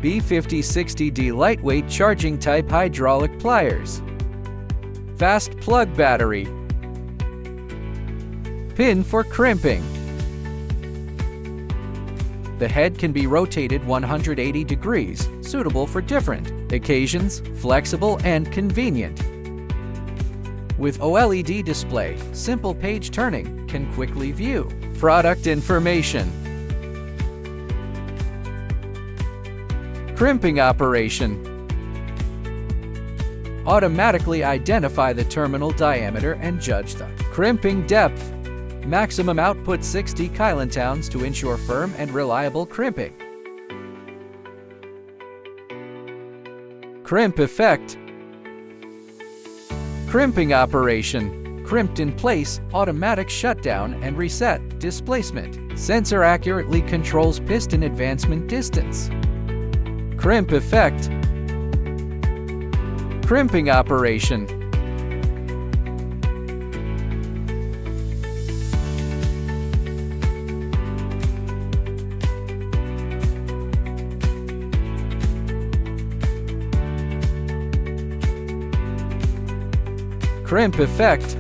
B50 60D lightweight charging type hydraulic pliers. Fast plug battery. Pin for crimping. The head can be rotated 180 degrees, suitable for different occasions, flexible and convenient. With OLED display, simple page turning can quickly view product information. Crimping operation. Automatically identify the terminal diameter and judge the crimping depth. Maximum output 60 kilonewtons to ensure firm and reliable crimping. Crimp effect. Crimping operation. Crimped in place, automatic shutdown and reset, displacement. Sensor accurately controls piston advancement distance. Crimp effect. Crimping operation. Crimp effect.